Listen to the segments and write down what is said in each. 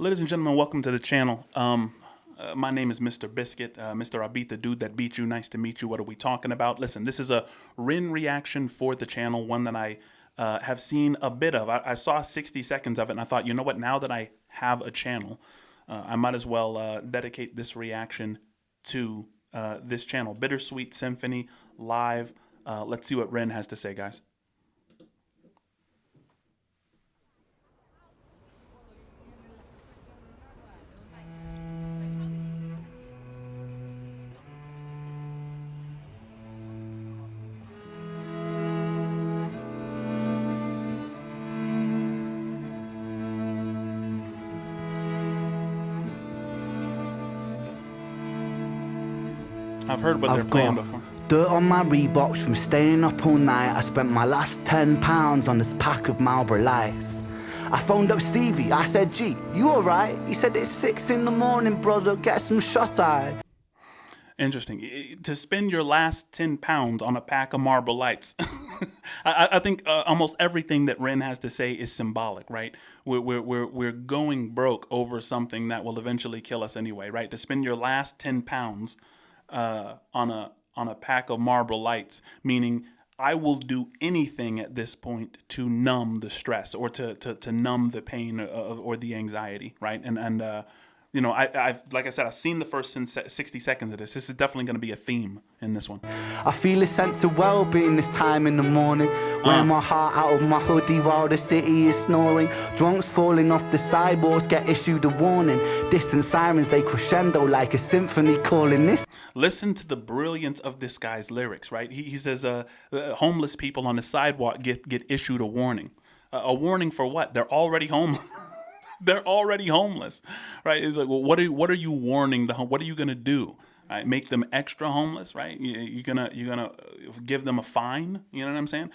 Ladies and gentlemen, welcome to the channel. My name is Mr. Biscuit, Mr. I beat the dude that beat you. Nice to meet you. What are we talking about? Listen, this is a Ren reaction for the channel, one that I have seen a bit of. I saw 60 seconds of it, and I thought, you know what? Now that I have a channel, I might as well dedicate this reaction to this channel. Bittersweet Symphony live. Let's see what Ren has to say, guys. I've heard what they're playing before. Dirt on my Reeboks from staying up all night. I spent my last £10 on this pack of Marlboro Lights. I phoned up Stevie, I said, G, you alright? He said, it's 6 in the morning, brother, get some shut-eye. Interesting. To spend your last £10 on a pack of Marlboro Lights. I think almost everything that Ren has to say is symbolic, right? We're going broke over something that will eventually kill us anyway, right? To spend your last £10 on a pack of Marlboro Lights, meaning I will do anything at this point to numb the stress or to numb the pain or the anxiety, right? And you know, I've like I said, I've seen the first 60 seconds of this. This is definitely going to be a theme in this one. I feel a sense of well-being this time in the morning. Wear my heart out of my hoodie while the city is snoring. Drunks falling off the sidewalks get issued a warning. Distant sirens, they crescendo like a symphony calling this. Listen to the brilliance of this guy's lyrics, right? He says homeless people on the sidewalk get issued a warning. A warning for what? They're already homeless. They're already homeless, right? It's like, well, what are you warning the what are you gonna do? Right? Make them extra homeless, right? You're gonna give them a fine. You know what I'm saying?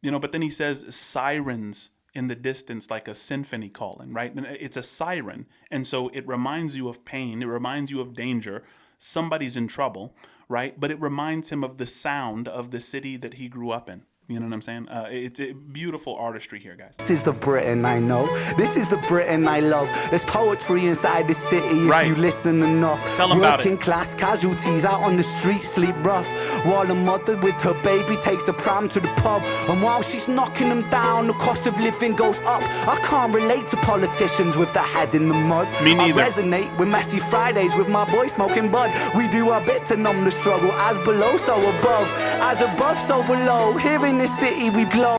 You know, but then he says sirens in the distance like a symphony calling, right? And it's a siren, and so it reminds you of pain. It reminds you of danger. Somebody's in trouble, right? But it reminds him of the sound of the city that he grew up in. You know what I'm saying? It's a beautiful artistry here, guys. This is the Britain I know. This is the Britain I love. There's poetry inside the city if you listen enough. Tell them about it. Working class casualties out on the street sleep rough. While a mother with her baby takes a pram to the pub. And while she's knocking them down, the cost of living goes up. I can't relate to politicians with their head in the mud. Me neither. I resonate with messy Fridays with my boy smoking bud. We do our bit to numb the struggle. As below, so above. As above, so below. Hearing this city we glow.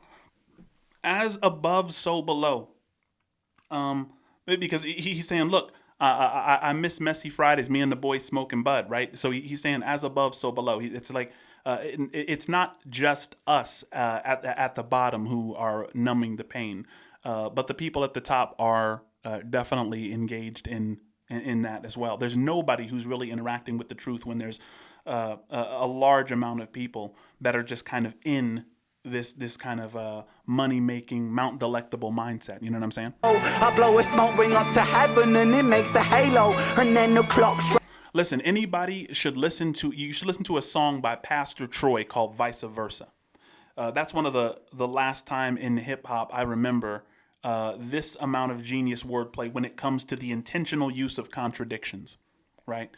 As above, so below. Because he's saying, look, I miss messy Fridays, me and the boys smoking bud, right? So he's saying as above, so below. It's like it's not just us at the bottom who are numbing the pain, but the people at the top are definitely engaged in that as well. There's nobody who's really interacting with the truth when there's a large amount of people that are just kind of in this kind of money-making, Mount Delectable mindset. You know what I'm saying? Oh, I blow a smoke ring up to heaven and it makes a halo, and then the clock strikes. Listen, anybody should listen to, you should listen to a song by Pastor Troy called Vice Versa. That's one of the last time in hip-hop I remember this amount of genius wordplay when it comes to the intentional use of contradictions, right?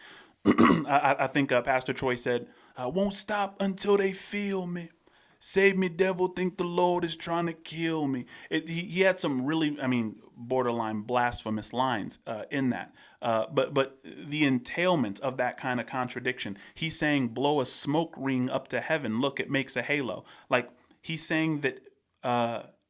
I think Pastor Troy said, I won't stop until they feel me. Save me, devil, think the Lord is trying to kill me. He had some really, I mean, borderline blasphemous lines in that. But the entailment of that kind of contradiction, he's saying, blow a smoke ring up to heaven. Look, it makes a halo. Like, he's saying that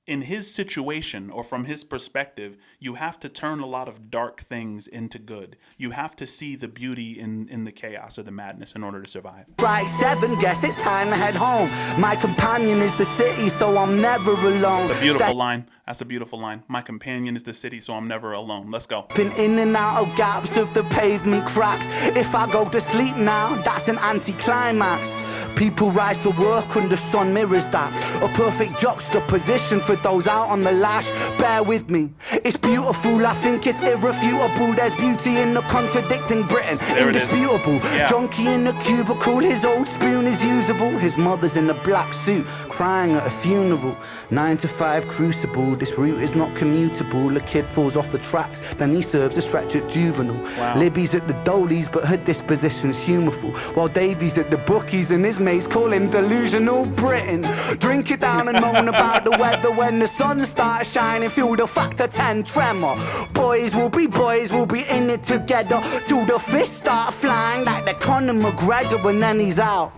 in his situation, or from his perspective, you have to turn a lot of dark things into good. You have to see the beauty in the chaos or the madness in order to survive. Strike 7, guess it's time to head home. My companion is the city, so I'm never alone. That's a beautiful line. That's a beautiful line. My companion is the city, so I'm never alone. Let's go. Been in and out of gaps of the pavement cracks. If I go to sleep now, that's an anticlimax. People rise for work and the sun mirrors that. A perfect juxtaposition for those out on the lash. Bear with me, it's beautiful, I think it's irrefutable. There's beauty in the contradicting Britain, indisputable. Yeah. Junkie in the cubicle, his old spoon is usable. His mother's in a black suit, crying at a funeral. 9 to 5 crucible, this route is not commutable. A kid falls off the tracks, then he serves a stretch at juvenile. Wow. Libby's at the Dolies, but her disposition's humorful. While Davy's at the bookies and his mates call him delusional Britain. Drink it down and moan about the weather when the sun starts shining. Feel the factor 10 tremor. Boys will be in it together till the fists start flying like the Conor McGregor, and then he's out.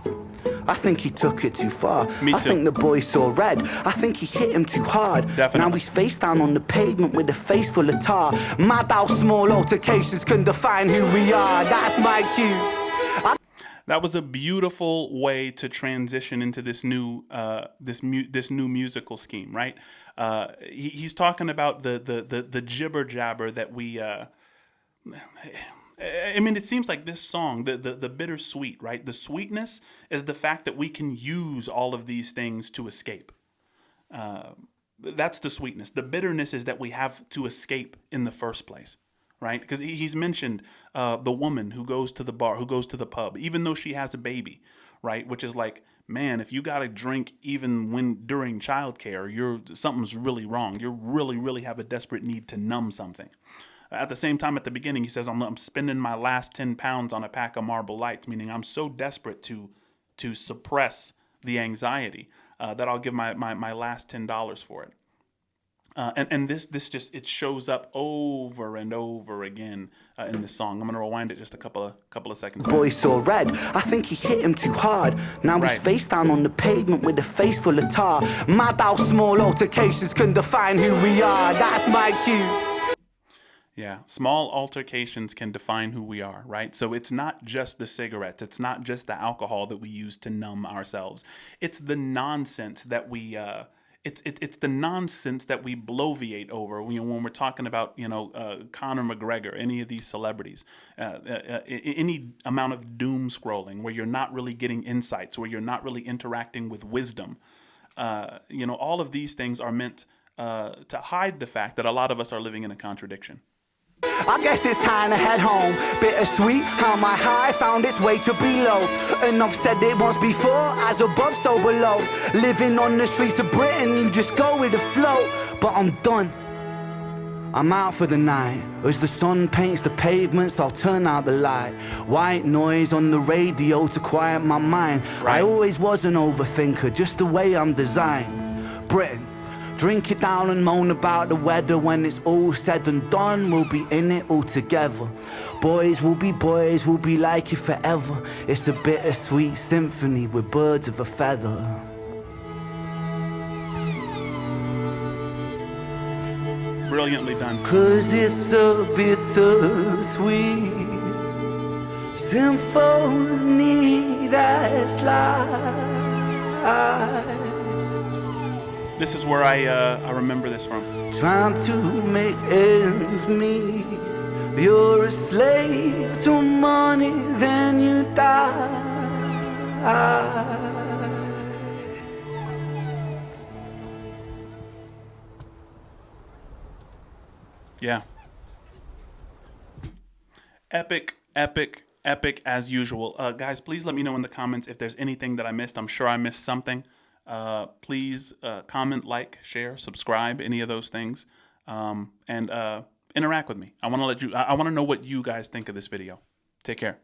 I think he took it too far. Me too. I think the boy saw red. I think he hit him too hard. Definitely. Now he's face down on the pavement with a face full of tar. Mad how small altercations can define who we are. That's my cue. That was a beautiful way to transition into this new this new musical scheme, right? He's talking about the jibber jabber that we. I mean, it seems like this song, the bittersweet, right? The sweetness is the fact that we can use all of these things to escape. That's the sweetness. The bitterness is that we have to escape in the first place, right? Because he's mentioned the woman who goes to the bar, who goes to the pub, even though she has a baby, right? Which is like, man, if you got to drink even during childcare, something's really wrong. You really have a desperate need to numb something. At the same time, at the beginning, he says, I'm spending my last 10 pounds on a pack of Marble Lights, meaning I'm so desperate to suppress the anxiety that I'll give my last $10 for it. And this just, it shows up over and over again in this song. I'm going to rewind it just a couple of seconds. Boy saw red. I think he hit him too hard. Now he's face down on the pavement with a face full of tar. Mad how small altercations can define who we are. That's my cue. Yeah, small altercations can define who we are, right? So it's not just the cigarettes. It's not just the alcohol that we use to numb ourselves. It's the nonsense that we it's the nonsense that we bloviate over when we're talking about Conor McGregor, any of these celebrities, any amount of doom scrolling where you're not really getting insights, where you're not really interacting with wisdom. All of these things are meant to hide the fact that a lot of us are living in a contradiction. I guess it's time to head home. Bittersweet, how my high found its way to below. And I've said it once before, as above, so below. Living on the streets of Britain, you just go with the flow. But I'm done. I'm out for the night. As the sun paints the pavements, I'll turn out the light. White noise on the radio to quiet my mind. Right. I always was an overthinker, just the way I'm designed. Britain. Drink it down and moan about the weather. When it's all said and done, we'll be in it all together. Boys, we'll be like it forever. It's a bittersweet symphony with birds of a feather. Brilliantly done. 'Cause it's a bittersweet symphony that's life. This is where I remember this from. Trying to make ends meet. You're a slave to money, then you die. Yeah. Epic as usual. Guys, please let me know in the comments if there's anything that I missed. I'm sure I missed something. Please comment, like, share, subscribe, any of those things, and interact with me. I want to know what you guys think of this video. Take care.